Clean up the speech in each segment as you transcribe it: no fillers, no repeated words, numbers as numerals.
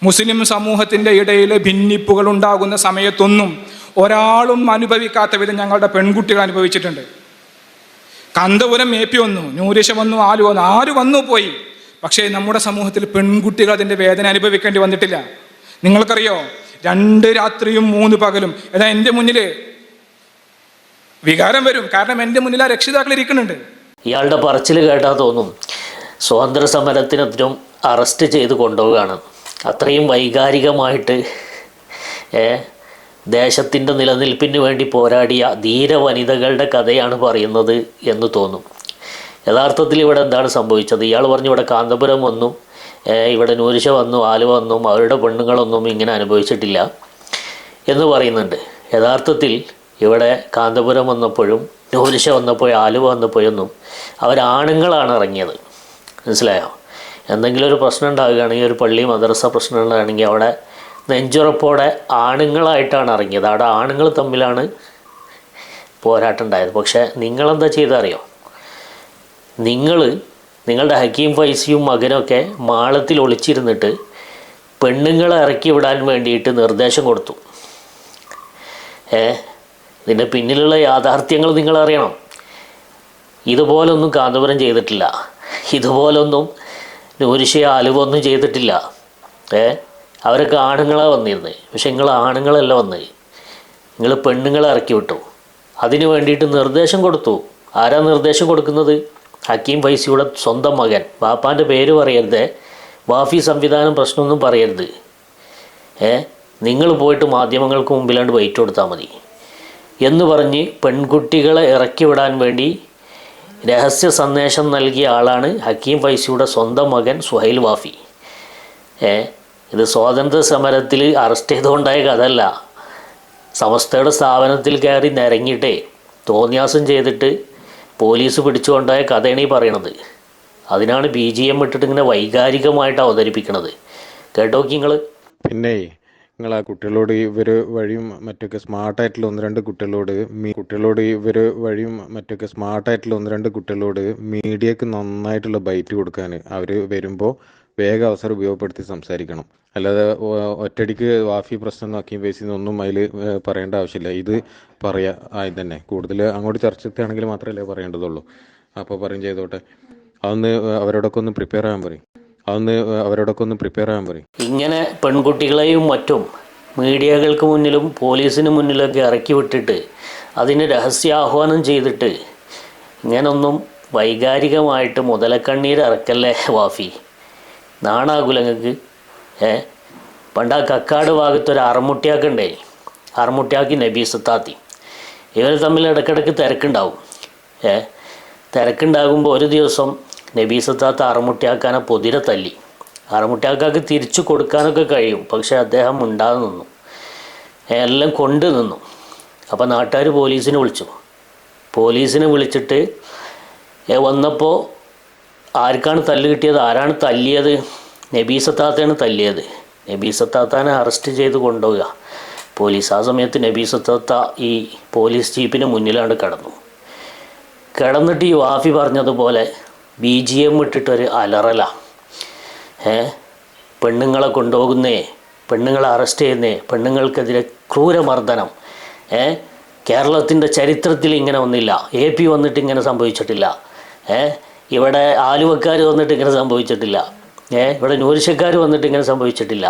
മുസ്ലിം സമൂഹത്തിൻ്റെ ഇടയിൽ ഭിന്നിപ്പുകൾ ഉണ്ടാകുന്ന സമയത്തൊന്നും ഒരാളും അനുഭവിക്കാത്ത വിധം ഞങ്ങളുടെ പെൺകുട്ടികൾ അനുഭവിച്ചിട്ടുണ്ട്. കാന്തപുരം AP വന്നു, നൂരിഷ വന്നു, ആലു വന്നു, ആര് വന്നു പോയി. പക്ഷേ നമ്മുടെ സമൂഹത്തിൽ പെൺകുട്ടികൾ അതിൻ്റെ വേദന അനുഭവിക്കേണ്ടി വന്നിട്ടില്ല. നിങ്ങൾക്കറിയോ, 2 രാത്രിയും 3 പകലും. എന്നാൽ എൻ്റെ മുന്നിൽ വികാരം വരും, കാരണം എൻ്റെ മുന്നിൽ ആ രക്ഷിതാക്കൾ ഇരിക്കുന്നുണ്ട്. ഇയാളുടെ പറച്ചിൽ കേട്ടാൽ തോന്നും സ്വാതന്ത്ര്യ സമരത്തിനും അറസ്റ്റ് ചെയ്ത് കൊണ്ടുപോവുകയാണ്. അത്രയും വൈകാരികമായിട്ട് ദേശത്തിൻ്റെ നിലനിൽപ്പിന് വേണ്ടി പോരാടിയ ധീര വനിതകളുടെ കഥയാണ് പറയുന്നത് എന്ന് തോന്നും. യഥാർത്ഥത്തിൽ ഇവിടെ എന്താണ് സംഭവിച്ചത്? ഇയാൾ പറഞ്ഞു ഇവിടെ കാന്തപുരം വന്നു, ഇവിടെ നൂരിഷ വന്നു, ആലുവ വന്നു, അവരുടെ പെണ്ണുങ്ങളൊന്നും ഇങ്ങനെ അനുഭവിച്ചിട്ടില്ല എന്ന് പറയുന്നുണ്ട്. യഥാർത്ഥത്തിൽ ഇവിടെ കാന്തപുരം വന്നപ്പോഴും നൂരിഷ വന്നപ്പോഴും ആലുവ വന്നപ്പോഴൊന്നും അവരാണുങ്ങളാണ് ഇറങ്ങിയത്. മനസ്സിലായോ? എന്തെങ്കിലും ഒരു പ്രശ്നം ഉണ്ടാവുകയാണെങ്കിൽ, ഒരു പള്ളി മദ്രസ പ്രശ്നം ഉണ്ടാകുകയാണെങ്കിൽ അവിടെ നെഞ്ചുറപ്പോടെ ആണുങ്ങളായിട്ടാണ് ഇറങ്ങിയത്. അവിടെ ആണുങ്ങൾ തമ്മിലാണ് പോരാട്ടം ഉണ്ടായത്. പക്ഷേ നിങ്ങളെന്താ ചെയ്തറിയോ? നിങ്ങളുടെ ഹക്കീം ഫൈസിയും മകനൊക്കെ മാളത്തിൽ ഒളിച്ചിരുന്നിട്ട് പെണ്ണുങ്ങളെ ഇറക്കി വിടാൻ വേണ്ടിയിട്ട് നിർദ്ദേശം കൊടുത്തു. ഇതിൻ്റെ പിന്നിലുള്ള യാഥാർത്ഥ്യങ്ങൾ നിങ്ങളറിയണം. ഇതുപോലൊന്നും കാന്തപുരം ചെയ്തിട്ടില്ല, ഇതുപോലൊന്നും നൂരിഷ ആലുവ ഒന്നും ചെയ്തിട്ടില്ല. അവരൊക്കെ ആണുങ്ങളാണ് വന്നിരുന്നത്. പക്ഷെ നിങ്ങൾ ആണുങ്ങളല്ല വന്നത്, നിങ്ങൾ പെണ്ണുങ്ങളെ ഇറക്കി വിട്ടു. അതിന് വേണ്ടിയിട്ട് നിർദ്ദേശം കൊടുത്തു. ആരാ നിർദ്ദേശം കൊടുക്കുന്നത്? ഹക്കീം ഫൈസിയുടെ സ്വന്തം മകൻ. വാപ്പാൻ്റെ പേര് പറയരുത്, വാഫി സംവിധാനം പ്രശ്നമൊന്നും പറയരുത്. നിങ്ങൾ പോയിട്ട് മാധ്യമങ്ങൾക്ക് മുമ്പിലാണ്ട് വെയിറ്റ് കൊടുത്താൽ മതി എന്ന് പറഞ്ഞ് പെൺകുട്ടികളെ ഇറക്കി വിടാൻ വേണ്ടി രഹസ്യ സന്ദേശം നൽകിയ ആളാണ് ഹക്കീം ഫൈസിയുടെ സ്വന്തം മകൻ സുഹൈൽ വാഫി. ഇത് സ്വാതന്ത്ര്യ സമരത്തിൽ അറസ്റ്റ് ചെയ്തുകൊണ്ടായ കഥയല്ല. സമസ്തയുടെ സ്ഥാപനത്തിൽ കയറി നിരങ്ങിയിട്ടേ തോന്നിയാസം ചെയ്തിട്ട് പോലീസ് പിടിച്ചുകൊണ്ടായ കഥയാണ് ഈ പറയണത്. അതിനാണ് BGM ഇട്ടിട്ട് ഇങ്ങനെ വൈകാരികമായിട്ട് അവതരിപ്പിക്കുന്നത്. കേട്ടോക്കി നിങ്ങൾ. പിന്നെ നിങ്ങൾ ആ കുട്ടികളോട് ഇവർ വഴിയും മറ്റൊക്കെ സ്മാർട്ടായിട്ടുള്ള 1-2 കുട്ടികളോട് മീഡിയക്ക് നന്നായിട്ടുള്ള ബൈറ്റ് കൊടുക്കാൻ അവർ വരുമ്പോൾ വേഗം അവസരം ഉപയോഗപ്പെടുത്തി സംസാരിക്കണം. അല്ലാതെ ഒറ്റടിക്ക് വാഫി പ്രശ്നം ഹക്കീം ഫൈസിന്നൊന്നും അതിൽ പറയേണ്ട ആവശ്യമില്ല. ഇത് പറയാ തന്നെ കൂടുതൽ അങ്ങോട്ട് ചർച്ചയാണെങ്കിൽ മാത്രമല്ലേ പറയേണ്ടതുള്ളൂ. അപ്പോൾ പറയും ചെയ്തോട്ടെ. അതൊന്ന് അവരോടൊക്കെ ഒന്ന് പ്രിപ്പയർ ആകാൻ പറയും. ഇങ്ങനെ പെൺകുട്ടികളെയും മറ്റും മീഡിയകൾക്ക് മുന്നിലും പോലീസിന് മുന്നിലൊക്കെ ഇറക്കി വിട്ടിട്ട് അതിന് രഹസ്യാഹ്വാനം ചെയ്തിട്ട് ഇങ്ങനൊന്നും വൈകാരികമായിട്ട് മുതലക്കണ്ണീരിറക്കല്ലേ വാഫി. നാണാകുലങ്ങൾക്ക്. പണ്ട് ആ കക്കാട് ഭാഗത്തൊരു അറമുട്ടിയാക്കുണ്ടേ, അറമുട്ടിയാക്കി നബീസത്താത്തി. ഇവർ തമ്മിൽ ഇടയ്ക്കിടയ്ക്ക് തിരക്കുണ്ടാവും. തിരക്കുണ്ടാകുമ്പോൾ ഒരു ദിവസം നബീസത്താത്ത അറമുട്ടിയാക്കാനെ പൊതിരെ തല്ലി. അറമുട്ടിയാക്കാക്ക് തിരിച്ചു കൊടുക്കാനൊക്കെ കഴിയും, പക്ഷേ അദ്ദേഹം ഉണ്ടാതെ നിന്നു, എല്ലാം കൊണ്ട് നിന്നു. അപ്പോൾ നാട്ടുകാർ പോലീസിനെ വിളിച്ചിട്ട് വന്നപ്പോൾ ആർക്കാണ് തല്ല് കിട്ടിയത്? ആരാണ് തല്ലിയത്? നബീസത്താത്തയാണ് തല്ലിയത്. നബീസത്താത്താനെ അറസ്റ്റ് ചെയ്ത് കൊണ്ടുപോവുക പോലീസ്. ആ സമയത്ത് നബീസത്താത്ത ഈ പോലീസ് ജീപ്പിന് മുന്നിലാണ് കിടന്നിട്ട് ഈ വാഫി പറഞ്ഞതുപോലെ BGM ഇട്ടിട്ടൊരു അലറല. പെണ്ണുങ്ങളെ കൊണ്ടുപോകുന്നേ, പെണ്ണുങ്ങളെ അറസ്റ്റ് ചെയ്യുന്നേ, പെണ്ണുങ്ങൾക്കെതിരെ ക്രൂരമർദ്ദനം. കേരളത്തിൻ്റെ ചരിത്രത്തിൽ ഇങ്ങനെ ഒന്നില്ല. AP വന്നിട്ട് ഇങ്ങനെ സംഭവിച്ചിട്ടില്ല. ഇവിടെ ആലുവക്കാർ വന്നിട്ട് ഇങ്ങനെ സംഭവിച്ചിട്ടില്ല. ഇവിടെ നൂരിഷക്കാർ വന്നിട്ട് ഇങ്ങനെ സംഭവിച്ചിട്ടില്ല.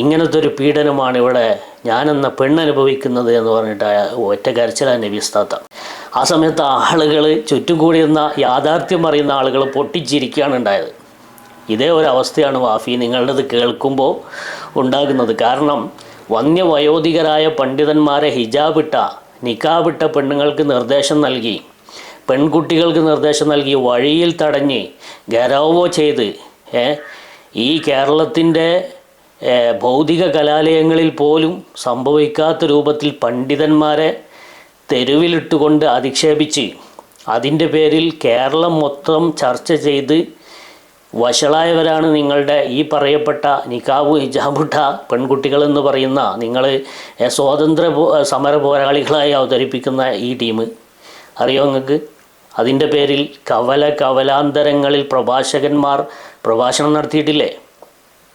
ഇങ്ങനത്തെ ഒരു പീഡനമാണ് ഇവിടെ ഞാനെന്ന പെണ്ണനുഭവിക്കുന്നത് എന്ന് പറഞ്ഞിട്ട് ഒറ്റ കരച്ചിലാണ് നബീസ്താത്ത. ആ സമയത്ത് ആളുകൾ ചുറ്റും കൂടിയിരുന്ന യാഥാർത്ഥ്യം അറിയുന്ന ആളുകൾ പൊട്ടിച്ചിരിക്കുകയാണ് ഉണ്ടായത്. ഇതേ ഒരവസ്ഥയാണ് വാഫി നിങ്ങളുടേത് കേൾക്കുമ്പോൾ ഉണ്ടാകുന്നത്. കാരണം വന്യവയോധികരായ പണ്ഡിതന്മാരെ ഹിജാബിട്ട നിക്കാബിട്ട പെണ്ണുങ്ങൾക്ക് നിർദ്ദേശം നൽകി, പെൺകുട്ടികൾക്ക് നിർദ്ദേശം നൽകി, വഴിയിൽ തടഞ്ഞ് ഗരവോ ചെയ്ത് ഈ കേരളത്തിൻ്റെ ഭൗതിക കലാലയങ്ങളിൽ പോലും സംഭവിക്കാത്ത രൂപത്തിൽ പണ്ഡിതന്മാരെ തെരുവിലിട്ടുകൊണ്ട് അധിക്ഷേപിച്ച് അതിൻ്റെ പേരിൽ കേരളം മൊത്തം ചർച്ച ചെയ്ത് വഷളായവരാണ് നിങ്ങളുടെ ഈ പറയപ്പെട്ട നിക്കാബ് ഹിജാബിട്ട പെൺകുട്ടികളെന്ന് പറയുന്ന നിങ്ങൾ സ്വാതന്ത്ര്യ സമര പോരാളികളായി അവതരിപ്പിക്കുന്ന ഈ ടീം. അറിയോ നിങ്ങൾക്ക്? അതിൻ്റെ പേരിൽ കവലാന്തരങ്ങളിൽ പ്രഭാഷകന്മാർ പ്രഭാഷണം നടത്തിയിട്ടില്ലേ?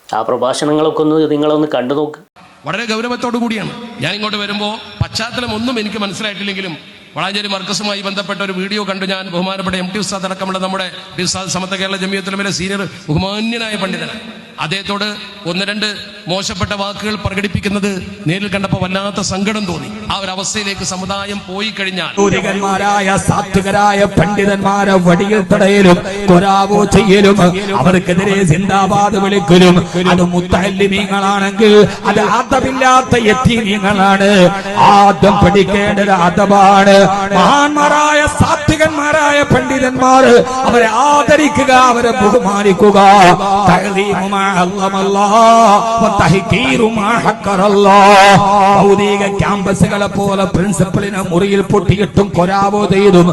ആ പ്രഭാഷണങ്ങളൊക്കെ നിങ്ങളൊന്ന് കണ്ടു നോക്ക്. വളരെ ഗൗരവത്തോടു കൂടിയാണ് ഞാൻ ഇങ്ങോട്ട് വരുമ്പോൾ പശ്ചാത്തലം ഒന്നും എനിക്ക് മനസ്സിലായിട്ടില്ലെങ്കിലും വളാഞ്ചേരി മർക്കസുമായി ബന്ധപ്പെട്ട ഒരു വീഡിയോ കണ്ടു. ഞാൻ ബഹുമാനപ്പെട്ട MT ഉസ്താദ് അടക്കമുള്ള നമ്മുടെ ഉസ്താദ് സമസ്ത കേരള ജമിയത്തുൽ ഉലമയിലെ സീനിയർ ബഹുമാന്യനായ പണ്ഡിതനാണ്. അദ്ദേഹത്തോട് ഒന്ന് രണ്ട് മോശപ്പെട്ട വാക്കുകൾ പ്രകടിപ്പിക്കുന്നത് നേരിൽ കണ്ടപ്പോൾ വല്ലാത്ത സങ്കടം തോന്നി. ആ ഒരു അവസ്ഥയിലേക്ക് സമുദായം പോയി കഴിഞ്ഞാൽ സാത്വികരായ പണ്ഡിതന്മാരെ വടിയിൽ തടയലും കൊരാവോ ചെയ്യലും അവർക്കെതിരെ സിന്ദാബാദ് വിളിക്കലും അത് മുത്തഅല്ലിമീങ്ങളാണെങ്കിൽ അത് അദബില്ലാത്ത യതീമീങ്ങളാണ്. ആദ്യം പഠിക്കേണ്ടത് അദബാണ്. മഹാന്മാരായ സാത്വികന്മാരായ പണ്ഡിതന്മാർ അവരെ ആദരിക്കുക, അവരെ ബഹുമാനിക്കുക. ഭൗതിക ക്യാമ്പസുകളെ പോലെ പ്രിൻസിപ്പലിന് മുറിയിൽ പൊട്ടിയിട്ടും കൊരാവോ ചെയ്തും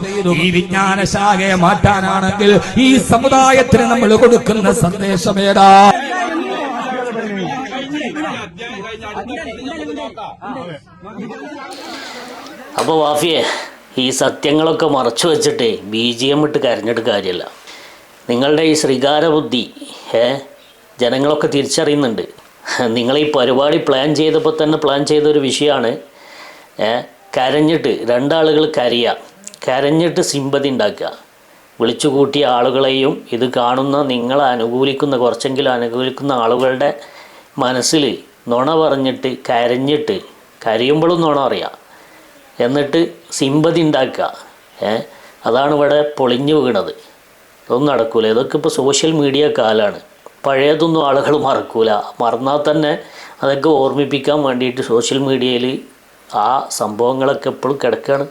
ഈ വിജ്ഞാന ശാഖയെ മാറ്റാനാണെങ്കിൽ ഈ സമുദായത്തിന് നമ്മൾ കൊടുക്കുന്ന സന്ദേശമേടാ. അപ്പോൾ വാഫിയെ, ഈ സത്യങ്ങളൊക്കെ മറച്ചു വെച്ചിട്ട് BGM ഇട്ട് കരഞ്ഞിട്ട് കാര്യമല്ല. നിങ്ങളുടെ ഈ ശ്രീകാര ബുദ്ധി ജനങ്ങളൊക്കെ തിരിച്ചറിയുന്നുണ്ട്. നിങ്ങൾ ഈ പരിപാടി പ്ലാൻ ചെയ്തപ്പോൾ തന്നെ പ്ലാൻ ചെയ്തൊരു വിഷയമാണ് കരഞ്ഞിട്ട് രണ്ടാളുകൾ കരഞ്ഞിട്ട് സിമ്പതി ഉണ്ടാക്കുക. വിളിച്ചു കൂട്ടിയ ആളുകളെയും ഇത് കാണുന്ന നിങ്ങളെ അനുകൂലിക്കുന്ന കുറച്ചെങ്കിലും അനുകൂലിക്കുന്ന ആളുകളുടെ മനസ്സിൽ നുണ പറഞ്ഞിട്ട് കരയുമ്പോഴും നുണ അറിയാം, എന്നിട്ട് സിമ്പതി ഉണ്ടാക്കുക. അതാണ് ഇവിടെ പൊളിഞ്ഞു വീണത്. ഇതൊന്നും നടക്കൂല. ഇതൊക്കെ ഇപ്പോൾ സോഷ്യൽ മീഡിയ കാലമാണ്. പഴയതൊന്നും ആളുകൾ മറക്കൂല. മറന്നാൽ തന്നെ അതൊക്കെ ഓർമ്മിപ്പിക്കാൻ വേണ്ടിയിട്ട് സോഷ്യൽ മീഡിയയിൽ ആ സംഭവങ്ങളൊക്കെ എപ്പോഴും കിടക്കുകയാണ്.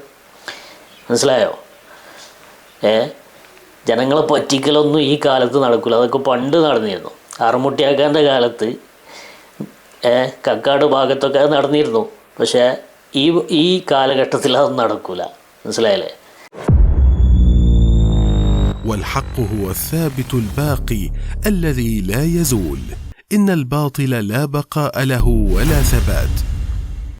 മനസ്സിലായോ? ജനങ്ങളെ പറ്റിക്കലൊന്നും ഈ കാലത്ത് നടക്കില്ല. അതൊക്കെ പണ്ട് നടന്നിരുന്നു. അറുമുട്ടിയാക്കാൻ്റെ കാലത്ത് കക്കാട് ഭാഗത്തൊക്കെ നടന്നിരുന്നു. പക്ഷേ ഈ കാലഘട്ടത്തിൽ അതൊന്നും നടക്കില്ല. മനസ്സിലായല്ലേ? والحق هو الثابت الباقي الذي لا يزول. إن الباطل لا بقاء له ولا ثبات.